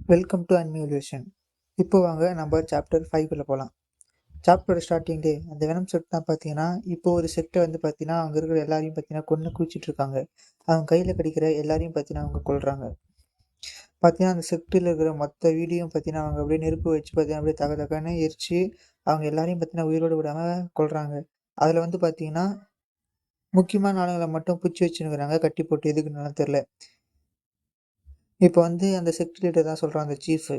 Welcome to அன்மியூலேஷன். இப்போ வாங்க நம்ம சாப்டர் 5 போகலாம். சாப்டரோட ஸ்டார்டிங்லே அந்த வெனம் செட் தான் பார்த்தீங்கன்னா, இப்போ ஒரு செட்டை வந்து பார்த்தீங்கன்னா, அங்கே இருக்கிற எல்லாரையும் பார்த்தீங்கன்னா கொன்று குவிச்சிட்டு இருக்காங்க. அவங்க கையில் கிடைக்கிற எல்லாரையும் பார்த்தீங்கன்னா அவங்க கொல்றாங்க. பார்த்தீங்கன்னா அந்த செட்டில் இருக்கிற மொத்த வீடியும் பார்த்தீங்கன்னா அவங்க அப்படியே நெருப்பு வச்சு பார்த்தீங்கன்னா அப்படியே தக தகன்னு எரிச்சு அவங்க எல்லாரையும் பார்த்தீங்கன்னா உயிரோடு விடாமல் கொல்றாங்க. அதில் வந்து பார்த்தீங்கன்னா முக்கியமான ஆளுங்களை மட்டும் பிடிச்சி வச்சுருக்கிறாங்க கட்டி போட்டு, எதுக்குன்னு தெரியல. இப்போ வந்து அந்த செக்ட் லீடர் தான் சொல்கிறான், அந்த சீஃபு.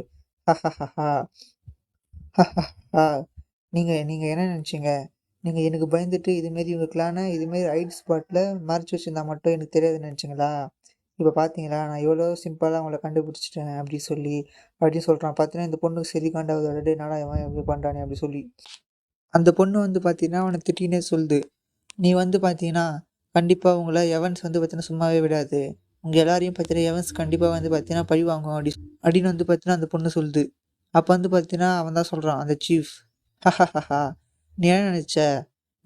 ஆ நீங்க நீங்க என்ன நினைச்சீங்க? நீங்க எனக்கு பயந்துட்டு இதுமாரி உங்க கிளான இதுமாரி ஹைட் ஸ்பாட்ல மறைச்சு வச்சிருந்தா மட்டும் எனக்கு தெரியாதுன்னு நினைச்சீங்களா? இப்ப பார்த்தீங்களா, நான் எவ்வளோ சிம்பிளா உங்கள கண்டுபிடிச்சுட்டேன் அப்படின்னு சொல்றான். பார்த்தீங்கன்னா, இந்த பொண்ணுக்கு சரி காண்டாவுது. அடடே! என்னடா இவன் இப்படி பண்றானே அப்படி சொல்லி. அந்த பொண்ணு வந்து பார்த்தீங்கன்னா, அவன திட்டினே சொல்லுது. நீ வந்து பார்த்தீங்கன்னா, கண்டிப்பா உங்கள எவன்ஸ் வந்து பார்த்தீங்கன்னா சும்மாவே விடாது. உங்க எல்லாரையும் பார்த்தீங்கன்னா, எவன்ஸ் கண்டிப்பா வந்து பார்த்தீங்கன்னா பழி வாங்கும் அப்படின்னு வந்து பார்த்தீங்கன்னா அந்த பொண்ணு சொல்லுது. அப்ப வந்து பார்த்தீங்கன்னா, அவன் தான் சொல்றான், அந்த சீஃப். நீ என்ன நினைச்ச?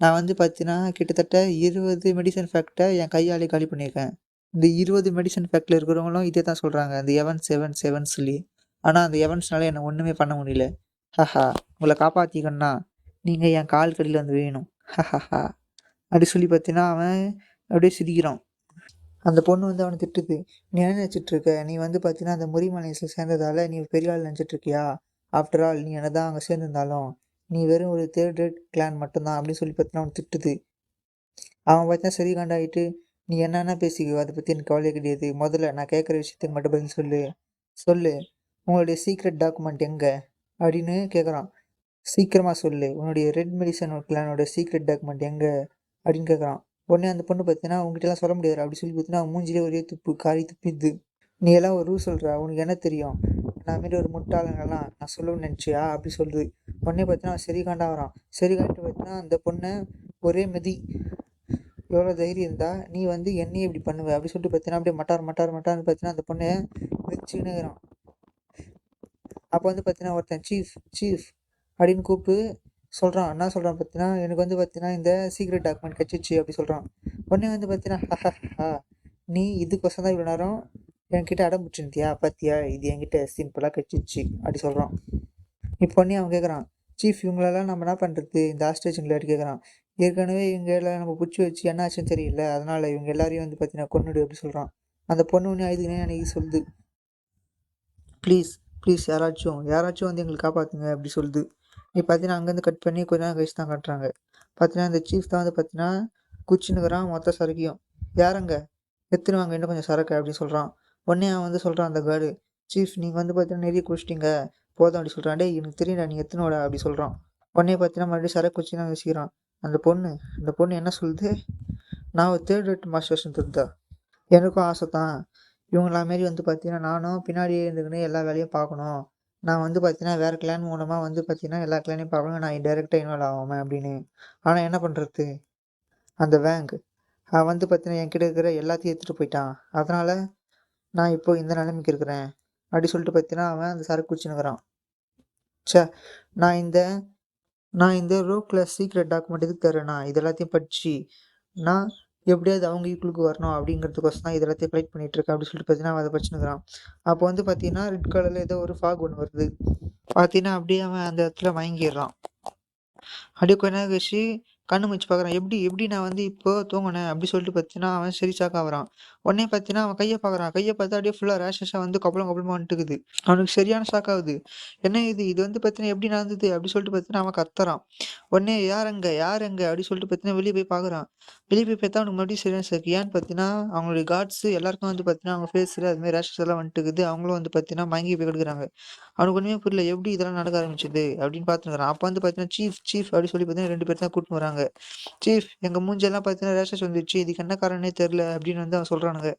நான் வந்து பார்த்தீங்கன்னா, கிட்டத்தட்ட 20 மெடிசன் ஃபேக்ட்ட என் கையாலே காலி பண்ணியிருக்கேன். இந்த 20 மெடிசன் ஃபேக்ட்ல இருக்கிறவங்களும் இதே தான் சொல்றாங்க. அந்த எவன்ஸ் சொல்லி. ஆனா அந்த எவன்ஸ்னால என்ன ஒண்ணுமே பண்ண முடியல. உங்கள காப்பாத்திக்கணும்னா, நீங்க என் கால் கடியில வந்து விழணும். அப்படி சொல்லி பார்த்தீங்கன்னா, அவன் அப்படியே சிரிக்கிறான். அந்த பொண்ணு வந்து அவன திட்டுது. "நீ என்ன நினைச்சிட்டு இருக்க? நீ வந்து பார்த்தீங்கன்னா, அந்த முறிமலைஸ்ல சேர்ந்ததால நீ பெரிய ஆள் நினைச்சிட்டு இருக்கியா? ஆஃப்டர் ஆல் நீ என்னதான் அங்க சேர்ந்திருந்தாலும், நீ வெறும் ஒரு 3 ரேட் கிளான் மட்டும் தான்." அப்படின்னு சொல்லி பார்த்தீங்கன்னா அவன திட்டுது. அவன் பார்த்தீங்கன்னா சரி காண்டாயிட்டு, "நீ என்னன்னா பேசிக்கோ. அத பத்தி எனக்கு கவலையே கிடையாது. முதல்ல நான் கேட்கிற விஷயத்துக்கு மட்டும் பதில் சொல்லு. சொல்லு. உங்களுடைய சீக்ரெட் டாக்குமெண்ட் எங்க?" அப்படின்னு கேட்குறான். "சீக்கிரமா சொல்லு. உன்னுடைய ரெட் மெடிசன் கிளானோட சீக்ரெட் டாக்குமெண்ட் எங்க?" அப்படின்னு கேட்குறான். உடனே அந்த பொண்ணு பார்த்தீங்கன்னா, "உன்கிட்டலாம் சொல்ல முடியாதுடா." அப்படி சொல்லி பார்த்தீங்கன்னா, அவன் மூஞ்சிலே ஒரே துப்பு, காரி துப்பிடுது. "நீ எல்லாம் ஒரு ரூல் சொல்ற. உனக்கு என்ன தெரியும்? நான் மாரி ஒரு முட்டாளுங்கலாம் நான் சொல்லுவேன்னு நினச்சியா?" அப்படி சொல்லுது. உடனே பார்த்தீங்கன்னா, அவன் சரி காண்டாவறான். சரி காண்ட்டு பார்த்தீங்கன்னா, அந்த பொண்ண ஒரே மிதி. "எவ்வளோ தைரியம் இருந்தா நீ வந்து என்னையே இப்படி பண்ணுவ?" அப்படி சொல்லிட்டு பார்த்தீங்கன்னா, அப்படியே மட்டார்னு பார்த்தீங்கன்னா, அந்த பொண்ண மிதிச்சுக்கின்னே இருக்கிறான். அப்போ வந்து பார்த்தீங்கன்னா, ஒருத்தன் சீஃப் அப்படின்னு கூப்பிட்டு சொல்றான். என்ன சொல்றான் பார்த்தீங்கன்னா, "எனக்கு வந்து பார்த்தீங்கன்னா, இந்த சீக்ரெட் டாக்குமெண்ட் கெடச்சிருச்சு." அப்படி சொல்றான். உடனே வந்து பார்த்தீங்கன்னா, நீ இதுக்கோசரம் தான் இவ்வளோ நேரம் என்கிட்ட அடம் பிடிச்சிருந்தியா? பாத்தியா, இது என்கிட்ட சிம்பிளா கெடச்சிருச்சு." அப்படி சொல்றான். இப்போ உடனே அவன் கேட்குறான், "சீஃப் இவங்களெல்லாம் நம்ம என்ன பண்ணுறது? இந்த ஹாஸ்டேஜ்ங்கள?" அப்படி கேட்குறான். "ஏற்கனவே இவங்க எல்லாம் நம்ம பிடிச்சி வச்சு என்ன ஆச்சுன்னு தெரியல. அதனால இவங்க எல்லாரையும் வந்து பார்த்தீங்கன்னா கொன்னுடு." அப்படி சொல்றான். அந்த பொண்ணு உடனே அழுதுகின்னே அன்னைக்கு சொல்லுது, "ப்ளீஸ் ப்ளீஸ் யாராச்சும் வந்து எங்களை காப்பாற்றுங்க." அப்படி சொல்லுது. நீ பார்த்தீங்கன்னா அங்கேருந்து கட் பண்ணி கொஞ்ச நேரம் கழிச்சு தான் காட்டுறாங்க. பார்த்தீங்கன்னா இந்த சீஃப் தான் வந்து பார்த்தீங்கன்னா குச்சின்னுக்குறான் மொத்த சரக்கையும். "யாருங்க? எடுத்துன்னு வாங்க இன்னும் கொஞ்சம் சரக்கு." அப்படின்னு சொல்கிறான். உடனே அவன் வந்து சொல்கிறான், அந்த கார்டு, "சீஃப் நீங்கள் வந்து பார்த்தீங்கன்னா நிறைய குடிச்சிட்டிங்க போதும்." அப்படி சொல்கிறான். "டேய் எனக்கு தெரியும்டா, நீ எடுத்துன்னு வாடா." அப்படி சொல்கிறான். உடனே பார்த்தீங்கன்னா மறுபடியும் சரக்கு குச்சி தான் வச்சுக்கிறான். அந்த பொண்ணு என்ன சொல்லுது, "நான் ஒரு தேர்ட் ரேட் மாஸ்டர் தருதா, எனக்கும் ஆசை தான். இவங்கள மாரி வந்து பார்த்தீங்கன்னா நானும் பின்னாடியே இருந்துக்கின்னு எல்லா வேலையும் பார்க்கணும். நான் வந்து பார்த்தீங்கன்னா வேறு கிளான் மூலமாக வந்து பார்த்தீங்கன்னா எல்லா கிளானையும் பார்க்கணும். நான் டைரெக்டாக இன்வால்வ் ஆகாம." அப்படின்னு. ஆனால் என்ன பண்ணுறது, அந்த வேங்க் அவன் வந்து பார்த்தீங்கன்னா என்கிட்ட இருக்கிற எல்லாத்தையும் எடுத்துகிட்டு போயிட்டான். அதனால் நான் இப்போ இந்த நிலைமைக்கு இருக்கிறேன். அப்படி சொல்லிட்டு பார்த்தீங்கன்னா அவன் அந்த சரக்கு குடிச்சுன்னுக்குறான். ச்சே, நான் இந்த நான் இந்த ரோ கிளாஸ் சீக்ரெட் டாக்குமெண்ட் எதுக்கு தரேன்னா, இது எல்லாத்தையும் படிச்சு நான் எப்படியாவது அவங்க ஈக்குவலுக்கு வரணும் அப்படிங்கிறதுக்கோசரம் தான் இது எல்லாத்தையும் கலெக்ட் பண்ணிட்டு இருக்கேன். அப்படி சொல்லிட்டு பார்த்தீங்கன்னா அவன் அதை படிச்சுன்னுக்குறான். அப்போ வந்து பார்த்தீங்கன்னா ரெட் கலரில் ஏதோ ஒரு ஃபாக் ஒன்று வருது. பார்த்தீங்கன்னா அப்படியே அவன் அந்த இடத்துல மயங்கிடுறான். அப்படியே கொஞ்ச நேரம் கழிச்சு கண்ணு முழிச்சு பார்க்குறான். எப்படி எப்படி நான் வந்து இப்போ தூங்குனேன் அப்படி சொல்லிட்டு பார்த்தீங்கன்னா அவன் சரி ஷாக் ஆகுறான். உடனே பார்த்தீங்கன்னா அவன் கையை பார்க்குறான். கையை பார்த்தா அப்படியே ஃபுல்லாக ரேஷஸாக வந்து கொப்பளமா வந்துட்டுக்குது. அவனுக்கு சரியான ஷாக் ஆகுது. என்ன இது வந்து பார்த்தீங்கன்னா எப்படி நடந்தது அப்படி சொல்லிட்டு பார்த்தீங்கன்னா அவன் கத்துறான். உடனே யார் அங்க அப்படி சொல்லிட்டு பார்த்தீங்கன்னா வெளியே போய் பார்க்குறான். வெளியே போய் பார்த்தா அவனுக்கு மறுபடியும் சரியான ஷாக். ஏன்னு பார்த்தீங்கன்னா அவங்களுடைய காட்ஸ் எல்லாருக்கும் வந்து பார்த்தீங்கன்னா அவங்க ஃபேஸில் அதுமாதிரி ரேஷஸ் எல்லாம் வந்துட்டுக்குது. அவங்களும் வந்து பார்த்தீங்கன்னா மயங்கி போய் கிடக்குறாங்க. அவனுக்கு ஒண்ணுமே புரியல. எப்படி இதெல்லாம் நடக்க ஆரம்பிச்சது அப்படின்னு பார்த்துன்னுக்குறான். அப்ப வந்து பார்த்தீங்கன்னா, சீஃப் அப்படின்னு சொல்லி பார்த்தீங்கன்னா 2 பேர் தான் கூட்டின்னு வராங்க. "சீஃப் எங்க மூஞ்செல்லாம் பார்த்தீங்கன்னா ரேஷஸ் வந்துருச்சு. இதுக்கு என்ன காரணம்னே தெரியல." அப்படின்னு வந்து அவன் சொல்றானுங்க.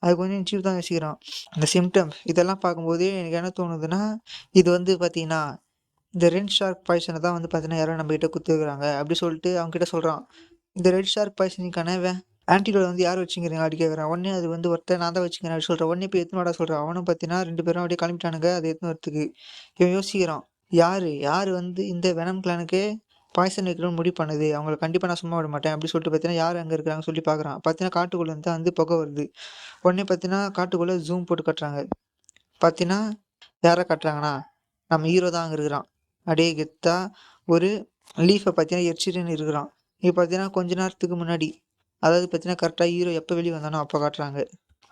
அதுக்கு வந்து சீஃப் தான் யோசிக்கிறான். இந்த சிம்டம்ஸ் இதெல்லாம் பார்க்கும்போது எனக்கு என்ன தோணுதுன்னா, இது வந்து பார்த்தீங்கன்னா, இந்த ரெட் ஷார்க் பாய்சன தான் வந்து பார்த்தீங்கன்னா யாரோ நம்மகிட்ட குடுத்துருக்காங்க அப்படி சொல்லிட்டு அவன்கிட்ட சொல்றான். இந்த ரெட் ஷார்க் பாய்சனுக்கான ஆன்டிடோட் வந்து யார் வச்சுக்கிறீங்க அப்படி கேட்குறான். உடனே அது வந்து ஒருத்தன் நான் தான் வச்சுக்கிறேன் அப்படி சொல்கிறான். உடனே போய் எடுத்துன்னு வாடா சொல்கிறான். அவனும் பார்த்தீங்கன்னா 2 பேரும் அப்படியே கிளம்பிட்டானுங்க அதை எடுத்துன்னு வரத்துக்கு. இவன் யோசிக்கிறான், யார் வந்து இந்த வெனம் கிளானுக்கு பாய்சன் வைக்கணும்னு முடிவு பண்ணுது, அவங்கள கண்டிப்பாக நான் சும்மா விட மாட்டேன் அப்படி சொல்லிட்டு பார்த்தீங்கன்னா யார் அங்கே இருக்கிறாங்கன்னு சொல்லி பார்க்குறான். பார்த்தீங்கன்னா காட்டுக்குள்ளே வந்து புகை வருது. உடனே பார்த்தீங்கன்னா காட்டுக்குள்ளே ஜூம் போட்டு கட்டுறாங்க. பார்த்தீங்கன்னா யாரை காட்டுறாங்கன்னா நம்ம ஹீரோ தான் அங்கே இருக்கிறான். அப்படியே கெத்தா ஒரு லீஃபை பார்த்தீங்கன்னா எரிச்சிட்டுன்னு இருக்கிறான். இப்போ பார்த்தீங்கன்னா கொஞ்ச நேரத்துக்கு முன்னாடி, அதாவது பார்த்தீங்கன்னா கரெக்டாக ஹீரோ எப்போ வெளியே வந்தானோ அப்போ காட்டுறாங்க.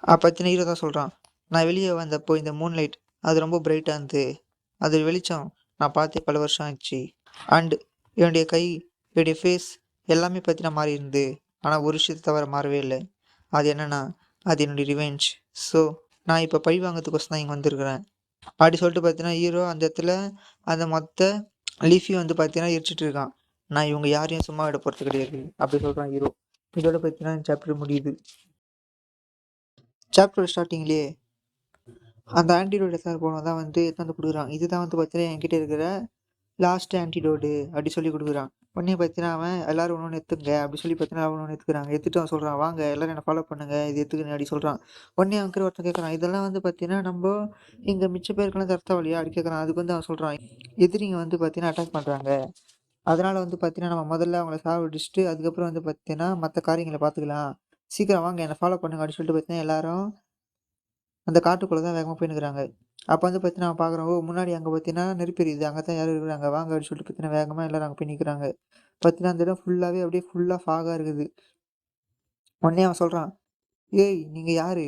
பார்த்தீங்கன்னா ஹீரோ தான் சொல்கிறான், நான் வெளியே வந்தப்போ இந்த மூன் லைட் அது ரொம்ப பிரைட்டாக இருந்தது, அது வெளிச்சம் நான் பார்த்தே பல வருஷம் ஆச்சு. அண்ட் என்னுடைய கை, என்னுடைய ஃபேஸ் எல்லாமே பார்த்தீங்கன்னா மாறி இருந்து, ஆனால் ஒரு விஷயத்தை தவிர மாறவே இல்லை. அது என்னன்னா, அது என்னுடைய ரிவெஞ்ச். ஸோ நான் இப்போ பழி வாங்கிறதுக்கோசம் தான் இங்கே வந்திருக்கிறேன். அப்படி சொல்லிட்டு பார்த்தீங்கன்னா ஹீரோ அந்த இடத்துல அந்த மொத்த லீஃபையும் வந்து பார்த்தீங்கன்னா எரிச்சிட்டு இருக்கான். நான் இவங்க யாரையும் சும்மா விட போகிறது கிடையாது அப்படி சொல்கிறான் ஹீரோ. இதோட பார்த்தீங்கன்னா சாப்டர் முடியுது. சாப்டர் ஸ்டார்டிங்லேயே அந்த ஆன்டிடோட் சார் போனவன் தான் வந்து எடுத்து வந்து கொடுக்குறான். இதுதான் வந்து பார்த்தீங்கன்னா என்கிட்ட இருக்கிற லாஸ்ட் ஆன்டிடோடு அப்படி சொல்லி கொடுக்குறான். உடனே பார்த்தீங்கன்னா அவன் எல்லாரும் ஒன்று எடுத்துங்க அப்படி சொல்லி பார்த்தீங்கன்னா அவன் ஒன்று எடுத்துக்கிறாங்க. எடுத்துட்டு அவன் சொல்கிறான், வாங்க எல்லாரும் என்னை ஃபாலோ பண்ணுங்க இது எடுத்துக்கணும் அப்படி சொல்கிறான். உடனே அவன் கிட்ட ஒருத்தன் கேட்குறான், இதெல்லாம் வந்து பார்த்தீங்கன்னா நம்ம இங்கே மிச்ச பேருக்கெல்லாம் தரத்தாவலியா அப்படி கேட்குறான். அதுக்கு வந்து அவன் சொல்கிறான், எதிரிங்க வந்து பார்த்தீங்கன்னா அட்டாக் பண்ணுறாங்க, அதனால் வந்து பார்த்தீங்கன்னா நம்ம முதல்ல அவங்கள சாவடிச்சுட்டு அதுக்கப்புறம் வந்து பார்த்தீங்கன்னா மற்ற காரியங்களை பார்த்துக்கலாம், சீக்கிரம் வாங்க என்னை ஃபாலோ பண்ணுங்க அப்படின்னு சொல்லிட்டு பார்த்தீங்கன்னா எல்லாரும் அந்த காட்டுக்குள்ளே தான் வேகமாக போயின்னுக்குறாங்க. அப்போ வந்து பார்த்தீங்கன்னா அவன் பார்க்குறான், ஓ முன்னாடி அங்கே பார்த்தீங்கன்னா நெருப்பு எரியுது, அங்கே தான் யாரும் இருக்கிறாங்க வாங்க அப்படின்னு சொல்லிட்டு பார்த்தீங்கன்னா வேகமாக எல்லாரும் அங்கே போய் நிற்கிறாங்க. பார்த்தீங்கன்னா அந்த இடம் ஃபுல்லாகவே அப்படியே ஃபுல்லாக ஃபாகாக இருக்குது. உடனே அவன் சொல்கிறான், ஏய் நீங்கள் யார்,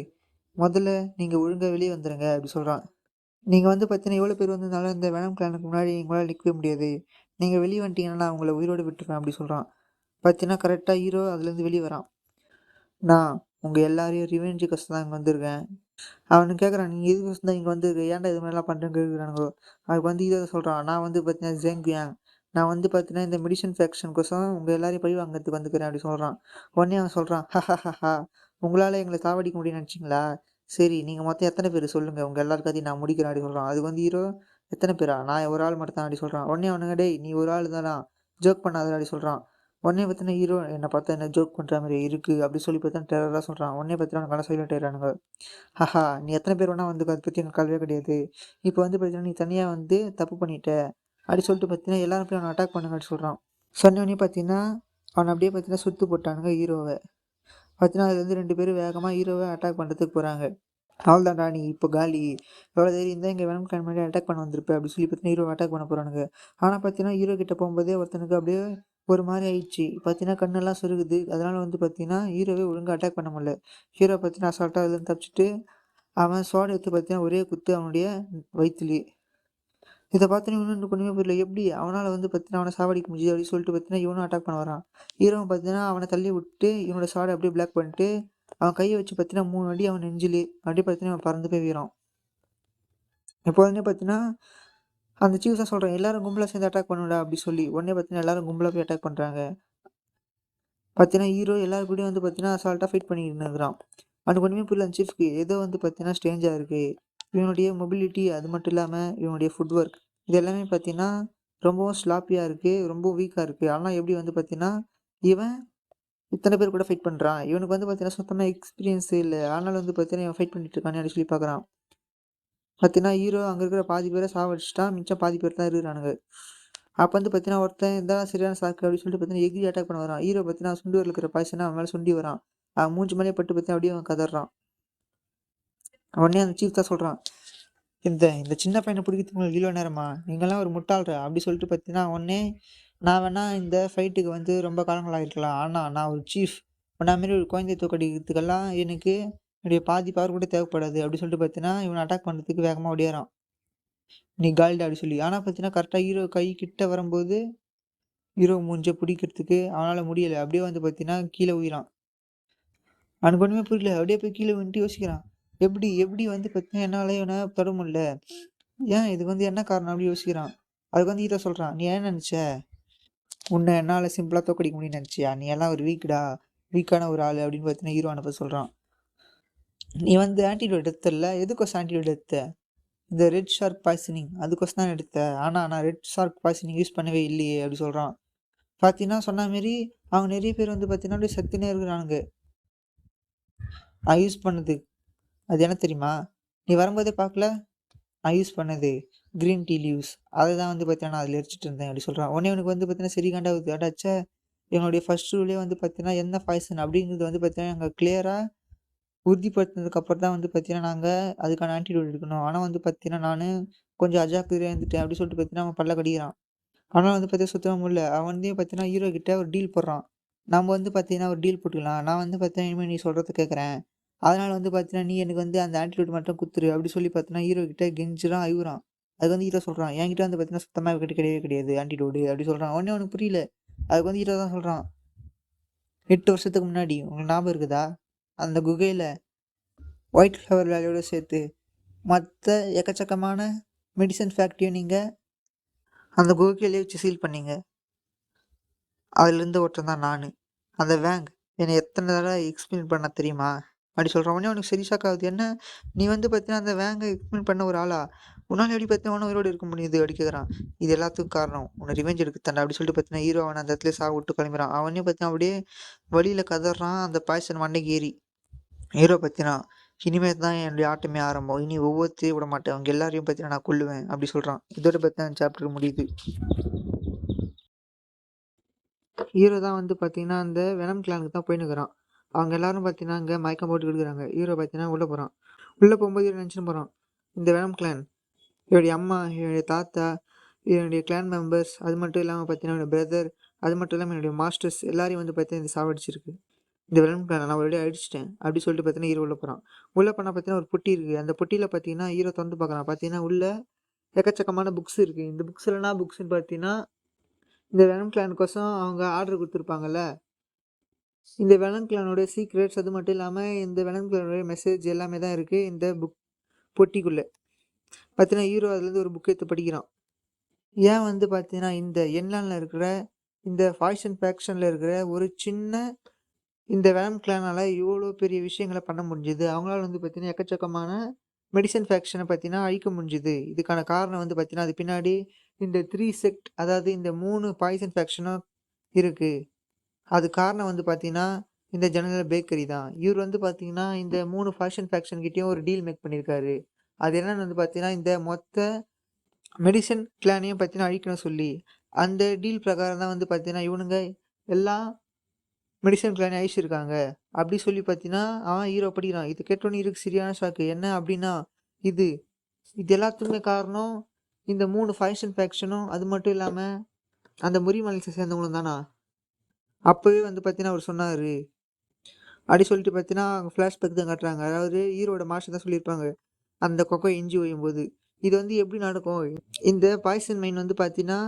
முதல்ல நீங்கள் ஒழுங்காக வெளியே வந்துடுங்க அப்படி சொல்கிறான். நீங்கள் வந்து பார்த்தீங்கன்னா எவ்வளோ பேர் வந்திருந்தாலும் இந்த வேனம் கிளானுக்கு முன்னாடி உங்களால் நிற்கவே முடியாது, நீங்கள் வெளியே வந்துட்டீங்கன்னா நான் உங்களை உயிரோடு விட்டுருவேன் அப்படி சொல்கிறான். பார்த்தீங்கன்னா கரெக்டாக ஹீரோ அதுலேருந்து வெளியே வரான். நான் உங்கள் எல்லாரையும் ரிவெஞ்சுக்கோசம் தான் இங்கே வந்திருக்கேன். அவனுக்கு கேட்குறான், நீ எதுக்கோசம் தான் இங்கே வந்துருக்க, ஏன்டா இது மாதிரிலாம் பண்ணுறேன்னு கேட்குறானுங்கோ. அதுக்கு வந்து ஹீரோ சொல்கிறான், நான் வந்து பார்த்தீங்கன்னா ஜேங்கியாங், நான் வந்து பார்த்தீங்கன்னா இந்த மெடிசன் ஃபேக்ஷனுக்கோசம் உங்கள் எல்லாரையும் பழி வாங்கிறதுக்கு வந்துக்கிறேன் அப்படி சொல்கிறான். உடனே அவன் சொல்கிறான், ஹஹஹஹா உங்களால் எங்களை சாவடிக்க முடியும்னு நினச்சிங்களா, சரி நீங்கள் மொத்தம் எத்தனை பேர் சொல்லுங்கள், உங்கள் எல்லாருக்காத்தையும் நான் முடிக்கிறேன் அப்படி சொல்கிறான். அதுக்கு வந்து ஹீரோ, எத்தனை பேரா, நான் ஒரு ஆள் மட்டும் தான் அப்படி சொல்கிறான். உடனே அவனுங்க, டேய் நீ ஒரு ஆள் தானா, ஜோக் பண்ணாத அப்படி சொல்கிறான். உடனே பார்த்தீங்கன்னா ஹீரோ, என்னை பார்த்தா என்ன ஜோக் பண்ணுற மாதிரி இருக்குது அப்படி சொல்லி பார்த்தா டெரராக சொல்கிறான். உடனே பார்த்தீங்கன்னா அவனுக்கு சைலண்ட் ஆயிடுறானுங்க. ஹஹா நீ எத்தனை பேர் வேணா வந்துக்க, அதை பற்றி எனக்கு கவலையே கிடையாது, இப்போ வந்து பார்த்தீங்கன்னா நீ தனியாக வந்து தப்பு பண்ணிட்ட அப்படி சொல்லிட்டு பார்த்தீங்கன்னா எல்லாரும் போய் அவனை அட்டாக் பண்ணுங்க அப்படி சொல்கிறான். சொன்னோடனே பார்த்தீங்கன்னா அவனை அப்படியே பார்த்தீங்கன்னா சுத்து போட்டானுங்க ஹீரோவை. பார்த்தீங்கன்னா அது வந்து 2 பேரும் வேகமாக ஹீரோவை அட்டாக் பண்ணுறதுக்கு போகிறாங்க. அவ்வளோதான்டா நீ இப்போ காலி, எவ்வளோ தைரியம் இருந்தால் இங்கே வேணும் கிளம்பி முன்னாடி அட்டாக் பண்ண வந்திருப்பேன் அப்படி சொல்லி பார்த்தீங்கன்னா ஹீரோ அட்டாக் பண்ண போகிறானுங்க. ஆனால் பார்த்தீங்கன்னா ஹீரோ கிட்ட போகும்போதே ஒருத்தனுக்கு அப்படியே ஒரு மாதிரி ஆயிடுச்சு. பார்த்தீங்கன்னா கண்ணெல்லாம் சொருகுது. அதனால் வந்து பார்த்தீங்கன்னா ஹீரோவே ஒழுங்காக அட்டாக் பண்ண முடியல. ஹீரோ பார்த்தீங்கன்னா அசால்ட்டாக அதுலேருந்து தப்பிச்சுட்டு அவன் ஸ்வாட் எடுத்து பார்த்தீங்கன்னா ஒரே குத்து அவனுடைய வயிற்றுலேயே. இதை பார்த்தீங்கன்னா இன்னும் ஒன்றுமே புரியல, எப்படி அவனால் வந்து பார்த்தீங்கன்னா அவனை சாவடிக்க முடியுது அப்படின்னு சொல்லிட்டு பார்த்தீங்கன்னா இவனும் அட்டாக் பண்ண வரான். ஹீரோவும் பார்த்தீங்கன்னா அவனை தள்ளி விட்டு இவனோட ஸ்வாடை அப்படியே பிளாக் பண்ணிட்டு அவன் கையை வச்சு பார்த்தீங்கன்னா 3 அடி அவன் நெஞ்சிலே அப்படியே பார்த்தீங்கன்னா அவன் பறந்து போய் வீறான். இப்போ உடனே பார்த்தீங்கன்னா அந்த சீஃப் தான் சொல்கிறான், எல்லாரும் கும்பலாக சேர்ந்து அட்டாக் பண்ணுடா அப்படி சொல்லி. உடனே பார்த்தீங்கன்னா எல்லாரும் கும்பலாக போய் அட்டாக் பண்ணுறாங்க. பார்த்தீங்கன்னா ஹீரோ எல்லாரும் கூடயும் வந்து பார்த்தீங்கன்னா அசால்ட்டாக ஃபைட் பண்ணிட்டு இருக்கிறான். அவனுக்கு ஒன்றுமே புரியல அந்த சீஃப்க்கு, ஏதோ வந்து பார்த்தீங்கன்னா ஸ்ட்ரேஞ்சாக இருக்குது. இவனுடைய மொபிலிட்டி அது மட்டும் இல்லாமல் இவனுடைய ஃபுட் ஒர்க் இது எல்லாமே பார்த்தீங்கன்னா ரொம்பவும் ஸ்லாப்பியாக இருக்குது, ரொம்ப வீக்காக இருக்குது. ஆனால் எப்படி வந்து பார்த்தீங்கன்னா இவன் இத்தனை பேர் கூட ஃபைட் பண்ணுறான், இவனுக்கு வந்து பார்த்தீங்கன்னா சுத்தமாக எக்ஸ்பீரியன்ஸே இல்லை, அதனால் வந்து பார்த்தீங்கன்னா இவன் ஃபைட் பண்ணிட்டு இருக்கானே அப்படின்னு சொல்லி பார்க்குறான். பார்த்தீங்கன்னா ஹீரோ அங்கே இருக்கிற பாதி பேரை சாவடிச்சிட்டான், மிச்சம் பாதி பேர் தான் இருக்கிறானுங்க. அப்போ வந்து பார்த்தீங்கன்னா ஒருத்தன் இதான் சரியான சாக்கு அப்படின்னு சொல்லிட்டு பார்த்தீங்கன்னா எகிரி அட்டாக் பண்ண வரான். ஹீரோ பார்த்தீங்கன்னா சுண்டு வரல இருக்கிற பாய்ச்சனா அவன் மேலே சுண்டி வரான். அவன் மூஞ்சி மேலே பட்டு பார்த்தீங்கன்னா அப்படியே அவன் கதறான். உடனே அந்த சீஃப் தான் சொல்கிறான், இந்த இந்த சின்ன பையனை பிடிக்கிறதுக்கு உங்களுக்கு இவ்வளோ நேரமா, நீங்கள்லாம் ஒரு முட்டாள்ற அப்படி சொல்லிட்டு பார்த்தீங்கன்னா உடனே நான் வேணா இந்த ஃபைட்டுக்கு வந்து ரொம்ப காலங்களாக இருக்கலாம், ஆனால் நான் ஒரு சீஃப், உன்ன மாரி ஒரு குழந்தைய தோற்கடிக்கிறதுக்கெல்லாம் எனக்கு என்னுடைய பாதி பவர் கூட தேவைப்படாது அப்படி சொல்லிட்டு பார்த்தீங்கன்னா இவனை அட்டாக் பண்ணுறதுக்கு வேகமாக ஓடியாரான். நீ கால்டா அப்படி சொல்லி. ஆனால் பார்த்தீங்கன்னா கரெக்டாக ஹீரோ கை கிட்ட வரும்போது ஹீரோ மூஞ்ச பிடிக்கிறதுக்கு அவனால் முடியலை. அப்படியே வந்து பார்த்தீங்கன்னா கீழே உயிரான். அவனுக்கு ஒன்றுமே புரியல. அப்படியே போய் கீழே வந்துட்டு யோசிக்கிறான், எப்படி எப்படி வந்து பார்த்தீங்கன்னா என்னால் இவனை தொட முடியல, ஏன் இதுக்கு வந்து என்ன காரணம் அப்படி யோசிக்கிறான். அதுக்கு வந்து ஹீரோ சொல்கிறான், நீ என்ன நினச்ச, உன்னை என்னால் சிம்பிளாக தோக்கடிக்க முடியும்னு நினச்சியா, நீ எல்லாம் ஒரு வீக்டா, வீக்கான ஒரு ஆள் அப்படின்னு பார்த்தீங்கன்னா ஹீரோ அனுப்ப சொல்கிறான். நீ வந்து ஆன்டிடோட் எடுத்தல, எதுக்கோசம் ஆன்டிடோட் எடுத்த, இந்த ரெட் ஷார்க் பாய்சனிங் அதுக்கோசம் தான் எடுத்தேன், ஆனால் நான் ரெட் ஷார்க் பாய்சனிங் யூஸ் பண்ணவே இல்லையே அப்படி சொல்கிறான். பார்த்தீங்கன்னா சொன்ன மாரி அவங்க நிறைய பேர் வந்து பார்த்தீங்கன்னா அப்படியே சத்துனே இருக்கிறானுங்க. நான் யூஸ் பண்ணது அது என்ன தெரியுமா, நீ வரும்போதே பார்க்கல, நான் யூஸ் பண்ணது க்ரீன் டீ லீவ்ஸ், அதை தான் வந்து பார்த்தீங்கன்னா நான் அதில் எரிச்சிட்டு இருந்தேன் அப்படி சொல்கிறான். உடனே இவனுக்கு வந்து பார்த்தீங்கன்னா சரி காண்டாகுது, அடாச்சா என்னுடைய ஃபர்ஸ்ட் ரூலே வந்து பார்த்தீங்கன்னா என்ன பாய்சன் அப்படிங்கிறது வந்து பார்த்தீங்கன்னா அங்கே கிளியராக உறுதிப்படுத்தினதுக்கு அப்புறம் தான் வந்து பார்த்தீங்கன்னா, நாங்க அதுக்கான ஆன்டிடோட் எடுக்கணும். ஆனா வந்து பார்த்தீங்கன்னா, நானு கொஞ்சம் அஜாக்கிரதையா இருந்துட்டேன். அப்படி சொல்லிட்டு பார்த்தீங்கன்னா, அவன் பல்ல கடிக்கிறான். ஆனா வந்து பார்த்தீங்கன்னா, சுத்தமா முடியல. அவன் வந்து பார்த்தீங்கன்னா, ஹீரோ கிட்ட ஒரு டீல் போடுறான். நம்ம வந்து பார்த்தீங்கன்னா, ஒரு டீல் போட்டுக்கலாம். நான் வந்து பார்த்தீங்கன்னா, இனிமே நீ சொல்றத கேட்குறேன். அதனால வந்து பார்த்தீங்கன்னா, நீ எனக்கு வந்து அந்த ஆன்டிடோட் மட்டும் குடுத்துரு. அப்படி சொல்லி பார்த்தீங்கன்னா, ஹீரோ கிட்ட கெஞ்சுறான், அழுவுறான். அதுக்கு வந்து ஹீரோ சொல்றான், என்கிட்ட வந்து பார்த்தீங்கன்னா, சுத்தமா கிடையவே கிடையாது ஆன்டிடோட் அப்படி சொல்றான். உடனே அவனுக்கு புரியல. அதுக்கு வந்து ஹீரோ தான் சொல்றான், 8 வருஷத்துக்கு முன்னாடி உங்களுக்கு ஞாபகம் இருக்குதா? அந்த குகையில ஒயிட் ஃப்ளவர் வேலையோட சேர்த்து மத்த எக்கச்சக்கமான மெடிசின் ஃபேக்டரியும் நீங்க அந்த குகைக்குள்ளேயே வச்சு சீல் பண்ணீங்க. அதுலேருந்து ஒருத்தன் தான் நானு. அந்த வேங் என்னை எத்தன தடவ எக்ஸ்பிளைன் பண்ணா தெரியுமா? அப்படி சொல்றான். உடனே அவனுக்கு சரி ஷாக் ஆகுது. என்ன நீ வந்து பார்த்தீங்கன்னா, அந்த வேங்க எக்ஸ்பிளைன் பண்ண ஒரு ஆளா? உன்னால எப்படி பார்த்தீங்கன்னா உயிரோட இருக்க முடியுது? அப்படி கேட்குறான். இது எல்லாத்துக்கும் காரணம் உன்ன ரிவெஞ்ச் எடுக்க தான்டா அப்படி சொல்லிட்டு பார்த்தீங்கன்னா, ஹீரோ அவன அந்த இடத்துலயே சாக விட்டு கிளம்பிறான். அவனே பார்த்தீங்கன்னா, அப்படியே வலியில கதறான் அந்த பாய்சன் மண்டைக்கு ஏறி. ஹீரோ பார்த்தீங்கன்னா, இனிமே தான் என்னுடைய ஆட்டமே ஆரம்பம். இனி ஒவ்வொருத்தரையும் விட மாட்டேன். அவங்க எல்லாரையும் பார்த்தீங்கன்னா நான் கொல்லுவேன் அப்படி சொல்றான். இதோட பார்த்தீங்கன்னா சாப்டர் முடியுது. ஹீரோ தான் வந்து பார்த்தீங்கன்னா, அந்த வெனம் கிளானுக்கு தான் போயின்னுருக்குறான். அவங்க எல்லாரும் பார்த்தீங்கன்னா, அங்க மயக்கம் போட்டு விழுகுறாங்க. ஹீரோ பார்த்தீங்கன்னா உள்ள போறான். உள்ள போம்போது ஹீரோ நெனச்சுன்னு போறான். இந்த வெனம் கிளான் என்னுடைய அம்மா, என்னுடைய தாத்தா, என்னுடைய கிளான் மெம்பர்ஸ் அது மட்டும் இல்லாம பார்த்தீங்கன்னா, என்னோட பிரதர் அது மட்டும் இல்லாம என்னுடைய மாஸ்டர்ஸ் எல்லாரையும் வந்து பார்த்தீங்கன்னா, இது சாவடிச்சிருக்கு. இந்த வெனம் கிளான நான் ஆல்ரெடி அழிச்சுட்டேன். அப்படி சொல்லிட்டு பார்த்தீங்கன்னா, ஹீரோ உள்ள போறான். உள்ள போனா பார்த்தீங்கன்னா, ஒரு பொட்டி இருக்கு. அந்த பொட்டியில பார்த்தீங்கன்னா, ஹீரோ தொறந்து பார்க்குறான். பார்த்தீங்கன்னா, உள்ள எக்கச்சக்கமான புக்ஸ் இருக்கு. இந்த புக்ஸ்ல என்ன புக்ஸ்ன்னு பார்த்தீங்கன்னா, இந்த வெனம் கிளானுக்கோசம் அவங்க ஆர்டர் குடுத்துருப்பாங்கல்ல. இந்த வெனன் கிளானோட சீக்ரெட்ஸ் அது மட்டும் இல்லாம, இந்த வெனன் கிளானோட மெசேஜ் எல்லாமே தான் இருக்கு இந்த பொட்டிக்குள்ள. பார்த்தீங்கன்னா, ஹீரோ அதுலேருந்து ஒரு புக் எடுத்து படிக்கிறான். ஏன் வந்து பார்த்தீங்கன்னா, இந்த என்லான்ல இருக்கிற இந்த ஃபாய்சன் ஃபேக்ஷன்ல இருக்கிற ஒரு சின்ன இந்த வெனம் கிளானால இவ்வளோ பெரிய விஷயங்கள பண்ண முடிஞ்சது. அவங்களால வந்து பார்த்தீங்கன்னா, எக்கச்சக்கமான மெடிசின் ஃபேக்ஷன பார்த்தீங்கன்னா, அழிக்க முடிஞ்சுது. இதுக்கான காரணம் வந்து பார்த்தீங்கன்னா, அது பின்னாடி இந்த 3 செக்ட் அதாவது இந்த 3 பாய்சன் ஃபேக்ஷனும் இருக்கு. அதுக்கு காரணம் வந்து பார்த்தீங்கன்னா, இந்த ஜெனரல் பேக்கரி தான். இவரு வந்து பார்த்தீங்கன்னா, இந்த 3 ஃபேஷன் ஃபேக்ஷன் கிட்டயும் ஒரு டீல் மேக் பண்ணியிருக்காரு. அது என்னன்னு வந்து பார்த்தீங்கன்னா, இந்த மொத்த மெடிசின் கிளானையும் பார்த்தீங்கன்னா அழிக்கணும்னு சொல்லி. அந்த டீல் பிரகாரம் தான் வந்து பார்த்தீங்கன்னா, இவனுங்க எல்லா மெடிசின் கிளானையும் அழிச்சிருக்காங்க. அப்படி சொல்லி பார்த்தீங்கன்னா, அவன் ஹீரோ படிக்கிறான். இது கேட்டோனே ஹீரோக்கு சரியான ஷாக்கு. என்ன அப்படின்னா, இது இது எல்லாத்துக்குமே காரணம் இந்த 3 ஃபேஷன் ஃபேக்ஷனும் அது மட்டும் இல்லாம, அந்த முறிமலையை சேர்ந்தவங்களும் தானா? அப்பவே வந்து பார்த்தீங்கன்னா, அவரு சொன்னாரு. அப்படி சொல்லிட்டு பார்த்தீங்கன்னா, ஃப்ளாஷ்பேக் தான் காட்டுறாங்க. அதாவது ஹீரோவோட மாஸ்டர் தான் சொல்லியிருப்பாங்க. அந்த கொக்கோ இஞ்சி ஓயும்போது. இது வந்து எப்படி நடக்கும்? இந்த பாய்சன் மைன் வந்து பார்த்தீங்கன்னா,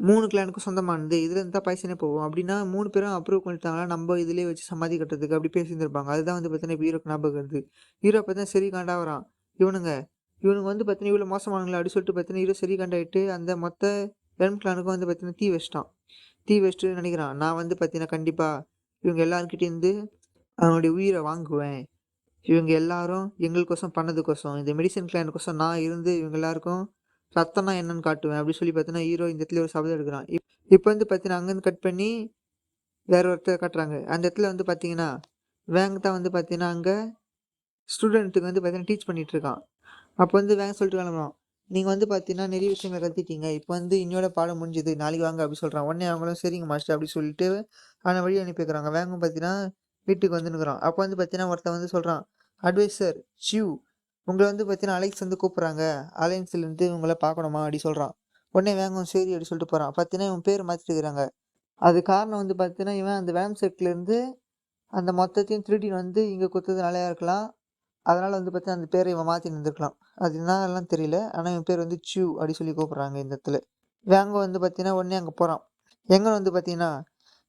3 கிளானுக்கும் சொந்தமானது. இதுலேருந்து தான் பாய்சனே போகும். அப்படின்னா 3 பேரும் அப்ரூவ் பண்ணிட்டாங்கன்னா, நம்ம இதிலேயே வச்சு சமாதி கட்டுறதுக்கு அப்படி பேசியிருந்திருப்பாங்க. அதுதான் வந்து பார்த்தீங்கன்னா, இப்ப ஹீரோக்கு ஞாபகம் வருது. ஹீரோ பார்த்தீங்கன்னா சரி காண்டாவறான். இவனுங்க இவனுங்க வந்து பார்த்தீங்கன்னா, இவ்வளோ மோசமானவங்களா? அப்படி சொல்லிட்டு பார்த்தீங்கன்னா, ஹீரோ சரி காண்டாயிட்டு அந்த மொத்த எல்ம் கிளானுக்கும் வந்து பார்த்தீங்கன்னா, தீ வச்சுட்டான். தீ வச்சுட்டு நினைக்கிறான். நான் வந்து பார்த்தீங்கன்னா, கண்டிப்பா இவங்க எல்லார்கிட்டேருந்து அவனுடைய உயிர வாங்குவேன். இவங்க எல்லாரும் எங்களுக்கோசம் பண்ணதுக்கோசம், இந்த மெடிசின் கிளானுக்கோசம் நான் இருந்து இவங்க எல்லாருக்கும் ரத்தம்னா என்னன்னு காட்டுவேன். அப்படி சொல்லி பார்த்தீங்கன்னா, ஹீரோ இந்த இடத்துல ஒரு சபதம் எடுக்குறான். இப்ப வந்து பார்த்தீங்கன்னா, அங்கருந்து கட் பண்ணி வேற ஒருத்தர காட்டுறாங்க. அந்த இடத்துல வந்து பார்த்தீங்கன்னா, வேங் தான் வந்து பார்த்தீங்கன்னா, அங்க ஸ்டூடெண்ட்டுக்கு வந்து பார்த்தீங்கன்னா, டீச் பண்ணிட்டு இருக்கான். அப்ப வந்து வேங் சொல்லிட்டு கிளம்புறான். நீங்க வந்து பார்த்தீங்கன்னா, நிறைய விஷயங்கள கத்துட்டீங்க. இப்ப வந்து இன்னையோட பாடம் முடிஞ்சுது. நாளைக்கு வாங்க அப்படி சொல்றான். உடனே அவங்களும் சரிங்க மாஸ்டர் அப்படி சொல்லிட்டு அவன வழி அனுப்பி வைக்கிறாங்க. வேங்கும் பார்த்தீங்கன்னா, வீட்டுக்கு வந்துன்னுக்குறான். அப்ப வந்து பார்த்தீங்கன்னா, ஒருத்தன் வந்து சொல்றான். அட்வைசர் சிவ் உங்கள வந்து பார்த்தீங்கன்னா, அலெக்ஸ் வந்து கூப்பிடுறாங்க. அலையன்ஸ்லேருந்து உங்கள பார்க்கணுமா அப்படி சொல்றான். உடனே வேங்கும் சரி அப்படி சொல்லிட்டு போறான். பார்த்தீங்கன்னா, இவன் பேர் மாத்திட்டு இருக்கிறாங்க. அது காரணம் வந்து பார்த்தீங்கன்னா, இவன் அந்த வேம் செட்லேருந்து அந்த மொத்தத்தையும் திருடின்னு வந்து இங்க குடுத்ததுனாலயா இருக்கலாம். அதனால வந்து பார்த்தீங்கன்னா, அந்த பேர இவன் மாத்தின்னு இருந்திருக்கலாம். அது என்னாலாம் தெரியல. ஆனா இவன் பேர் வந்து சிவ் அப்படி சொல்லி கூப்பிடுறாங்க இந்த இடத்துல. வேங்கோ வந்து பார்த்தீங்கன்னா, உடனே அங்க போறான். எங்க வந்து பார்த்தீங்கன்னா,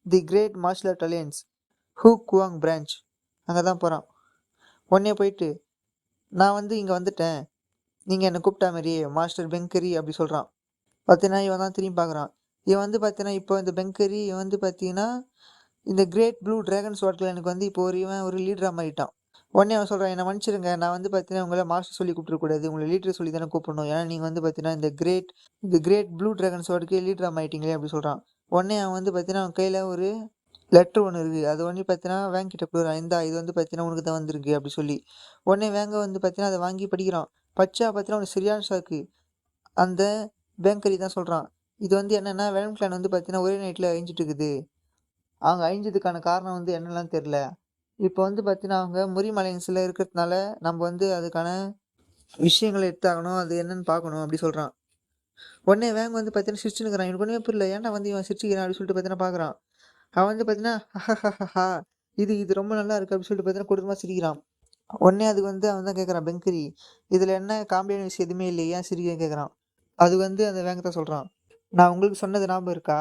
the great martial art alliance ஹூ குவாங் பிரான்ச் அங்க தான் போறான். உடனே போயிட்டு, நான் வந்து இங்க வந்துட்டேன். நீங்க என்ன கூப்பிட்டா மாரியே மாஸ்டர் பெங்கரி அப்படி சொல்றான். பார்த்தீங்கன்னா, இவன் தான் திரும்பி பார்க்குறான். இவன் வந்து பார்த்தீங்கன்னா, இப்போ இந்த பெங்கரி இவன் வந்து பார்த்தீங்கன்னா, இந்த கிரேட் ப்ளூ டிராகன் ஸ்வாட் கிளானுக்கு வந்து இப்போ ஒரு லீடரா மாறிட்டான். உடனே அவன் சொல்றான், என்ன மன்னிச்சிடுங்க. நான் வந்து பார்த்தீங்கன்னா, உங்கள மாஸ்டர் சொல்லி கூப்பிட்டுறக்கூடாது. உங்கள லீடர் சொல்லி தானே கூப்பிடணும். ஏன்னா நீங்க வந்து பார்த்தீங்கன்னா, இந்த கிரேட் ப்ளூ டிராகன் ஸ்வாட்க்கு லீடரா மாறிட்டீங்களே அப்படி சொல்றான். உடனே அவன் வந்து பார்த்தீங்கன்னா, அவன் கையில ஒரு லெட்டர் ஒண்ணு இருக்கு. அது வந்து பார்த்தீங்கன்னா, வேன் கிட்ட குடுக்குறான். இந்தா இது வந்து பார்த்தீங்கன்னா, உனக்கு தான் வந்திருக்கு அப்படி சொல்லி. உடனே வேங்க வந்து பார்த்தீங்கன்னா, அத வாங்கி படிக்கிறான். படிச்சா பார்த்தீங்கன்னா, அவனுக்கு சரியான ஷாக்கு. அந்த பேங்கரி தான் சொல்றான். இது வந்து என்னன்னா, வெனம் கிளான் வந்து பார்த்தீங்கன்னா, ஒரே நைட்ல அழிஞ்சிட்டு இருக்குது. அவங்க அழிஞ்சதுக்கான காரணம் வந்து என்னலாம் தெரியல. இப்போ வந்து பார்த்தீங்கன்னா, அவங்க முறிமலைன்ஸ்ல இருக்கிறதுனால, நம்ம வந்து அதுக்கான விஷயங்கள எடுத்தாகணும். அது என்னன்னு பார்க்கணும் அப்டி சொல்றான். உடனே வேங் வந்து பார்த்தீங்கன்னா, சிரிச்சுன்னுருக்கான். இவனுக்கு ஒண்ணுமே புரியல. ஏன்டா வந்து இவன் சிரிச்சுக்கிறான் அப்டின்னு சொல்லிட்டு பார்த்தீங்கன்னா பார்க்குறான். அவன் வந்து பார்த்தீங்கன்னா, ஹஹஹஹா! இது இது ரொம்ப நல்லா இருக்கு அப்டின்னு சொல்லிட்டு பார்த்தீங்கன்னா, கொடூரமா சிரிக்கிறான். உடனே அதுக்கு வந்து அவன் தான் கேட்குறான் பெங்கரி, "இதுல என்ன காமெடியான விஷயம் எதுவுமே இல்லையே, ஏன் சிரிக்கிறேன்னு?" கேட்குறான். அது வந்து அந்த வேங்க தான் சொல்றான். "நான் உங்களுக்கு சொன்னது ஞாபகம் இருக்கா?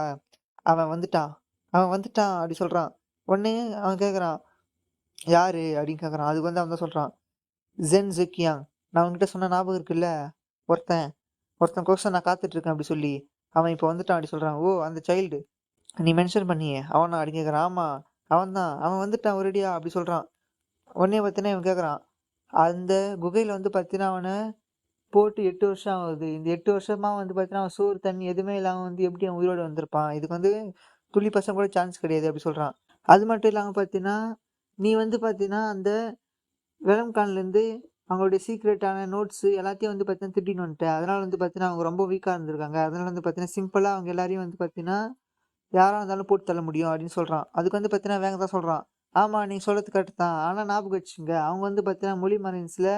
அவன் வந்துட்டான். அவன் வந்துட்டான்" அப்டி சொல்றான். உடனே அவன் கேட்குறான், "யாரு?" அப்டின்னு கேட்குறான். அதுக்கு வந்து அவன் தான் சொல்றான், "ஜென் ஜிக்கியாங். நான் உன்கிட்ட சொன்ன ஞாபகம் இருக்குல்ல? ஒருத்தன் ஒருத்தன் கோசம் நான் காத்துட்டு இருக்கேன்" அப்டி சொல்லி. அவன் இப்போ வந்துட்டான் அப்டி சொல்றான். "ஓ! அந்த சைல்டு நீ மென்ஷன் பண்ணியே அவனா?" அப்டின்னு கேட்குறான். "ஆமா, அவன் தான். அவன் வந்துட்டான் ஒரேடியா" அப்டி சொல்றான். உடனே பார்த்தீங்கன்னா, இவன் கேட்குறான், "அந்த குகையில வந்து பார்த்தீங்கன்னா, அவன போட்டு 8 வருஷம் ஆகுது. இந்த 8 வருஷமா வந்து பார்த்தீங்கன்னா, அவன் சோறு, தண்ணி எதுவுமே இல்லாம வந்து எப்படி அவன் உயிரோட வந்திருப்பான்? இதுக்கு வந்து துளி பர்சன்ட் கூட சான்ஸ் கிடையாது" அப்படி சொல்றான். அது மட்டும் இல்லாம பார்த்தீங்கன்னா, நீ வந்து பார்த்தீங்கன்னா, அந்த வெலம்கான்லேருந்து அவங்களுடைய சீக்ரெட்டான நோட்ஸு எல்லாத்தையும் வந்து பார்த்தீங்கன்னா, திருடின்னு வந்துட்ட. அதனால வந்து பார்த்தீங்கன்னா, அவங்க ரொம்ப வீக்கா இருந்திருக்காங்க. அதனால வந்து பார்த்தீங்கன்னா, சிம்பிளா அவங்க எல்லாரையும் வந்து பார்த்தீங்கன்னா, யாரா இருந்தாலும் போட்டு தள்ள முடியும் அப்படின்னு சொல்றான். அதுக்கு வந்து பார்த்தீங்கன்னா, வேகமா தான் சொல்றான். ஆமா, நீங்க சொல்றது கரெக்ட் தான். ஆனா ஞாபகம் வச்சுக்கங்க, அவங்க வந்து பார்த்தீங்கன்னா, மொழி மரைன்ஸ்ல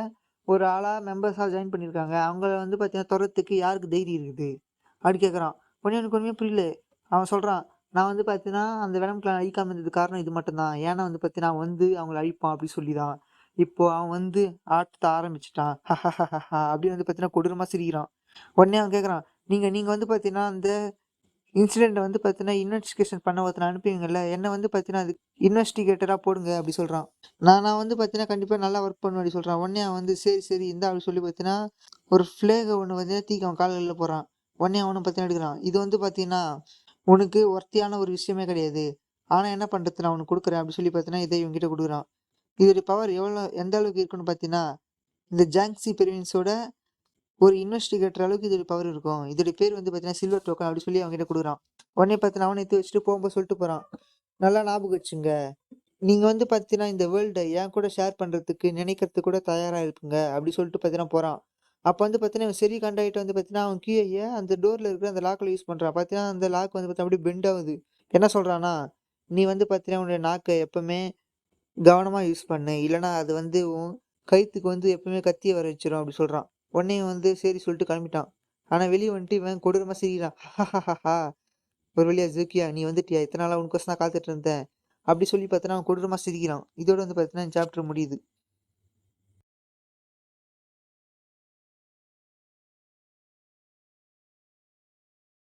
ஒரு ஆளா மெம்பர்ஸா ஜாயின் பண்ணியிருக்காங்க. அவங்கள வந்து பார்த்தீங்கன்னா, தொரத்துக்கு யாருக்கு தைரியம் இருக்குது? அப்படி கேட்குறான். உடனே எனக்கு ஒண்ணுமே புரியல. அவன் சொல்றான், நான் வந்து பார்த்தீங்கன்னா, அந்த வெனம் கிளான் அழிக்காம இருந்ததுக்கு காரணம் இது மட்டும் தான். ஏன்னா வந்து பார்த்தீங்கன்னா, அவன் வந்து அவங்கள அழிப்பான் அப்படி சொல்லி தான். இப்போ அவன் வந்து ஆட்டத்த ஆரம்பிச்சுட்டான். அப்படின்னு வந்து பார்த்தீங்கன்னா, கொடூரமா சிரிக்கிறான். உடனே அவன் கேட்குறான், நீங்க நீங்க வந்து பார்த்தீங்கன்னா, அந்த இன்சிடென்ட்ட வந்து பார்த்தீங்கன்னா, இன்வெஸ்டிகேஷன் பண்ண ஒருத்தன அனுப்புவீங்கல்ல, என்ன வந்து பார்த்தீங்கன்னா, அதுக்கு இன்வெஸ்டிகேட்டரா போடுங்க அப்டி சொல்றான். நான் வந்து பார்த்தீங்கன்னா, கண்டிப்பா நல்லா ஒர்க் பண்ணுவேன் அப்டி சொல்றான். உடனே அவன் வந்து சரி, சரி இந்தா அப்டி சொல்லி பார்த்தீங்கன்னா, ஒரு ஃப்ளேக ஒண்ணு வந்து தூக்கி அவன் கால்கள்ல போடுறான். உடனே அவனும் பார்த்தீங்கன்னா எடுக்குறான். இது வந்து பார்த்தீங்கன்னா, உனக்கு ஒர்த்தியான ஒரு விஷயமே கிடையாது. ஆனா என்ன பண்றது நான் உனக்கு குடுக்குறேன் அப்டி சொல்லி பார்த்தீங்கன்னா, இத இவன்கிட்ட குடுக்குறான். இதோட பவர் எந்த அளவுக்கு இருக்குன்னு பார்த்தீங்கன்னா, இந்த ஜாங்ஸி பெர்வின்ஸோட ஒரு இன்வெஸ்டிகேட்டர் அளவுக்கு இதோட பவர் இருக்கும். இதோட பேர் வந்து பார்த்தீங்கன்னா, சில்வர் டோக்கன் அப்டி சொல்லி அவன்கிட்ட குடுக்குறான். உடனே பார்த்தீங்கன்னா, அவனும் எடுத்து வச்சுட்டு போகும்போது சொல்லிட்டு போறான். நல்லா ஞாபகம் வச்சுங்க. நீங்க வந்து பார்த்தீங்கன்னா, இந்த வேர்ல்ட என் கூட ஷேர் பண்றதுக்கு நினைக்கிறதுக்கு கூட தயாரா இருக்குங்க. அப்டி சொல்லிட்டு பார்த்தீங்கன்னா போறான். அப்ப வந்து பார்த்தீங்கன்னா, இவன் சரி கண்டாயிட்டு வந்து பார்த்தீங்கன்னா, அவன் கீய அந்த டோர்ல இருக்கிற அந்த லாக்ல யூஸ் பண்றான். பார்த்தீங்கன்னா, அந்த லாக் வந்து பார்த்தீங்கன்னா, அப்டியே பெண்ட் ஆகுது. என்ன சொல்றான்னா, "நீ வந்து பார்த்தீங்கன்னா, உன்னுடைய நாக்க எப்பவுமே கவனமா யூஸ் பண்ணு. இல்லன்னா அது வந்து உன் கழுத்துக்கு வந்து எப்பவுமே கத்திய வர வச்சுரும்" அப்டி சொல்றான். உடனே இவன் வந்து சரி சொல்லிட்டு கிளம்பிட்டான். ஆனா வெளிய வந்துட்டு இவன் கொடூரமா சிரிக்கிறான். "ஒரு வழியா ஜோக்கியா நீ வந்துட்டியா? இத்தன நாளா உனக்கோசரம் தான் காத்துட்டு இருந்தேன்." அப்டி சொல்லி பார்த்தீங்கன்னா, அவன் கொடூரமா சிரிக்கிறான். இதோட வந்து பார்த்தீங்கன்னா, இந்த சாப்டர் முடியுது.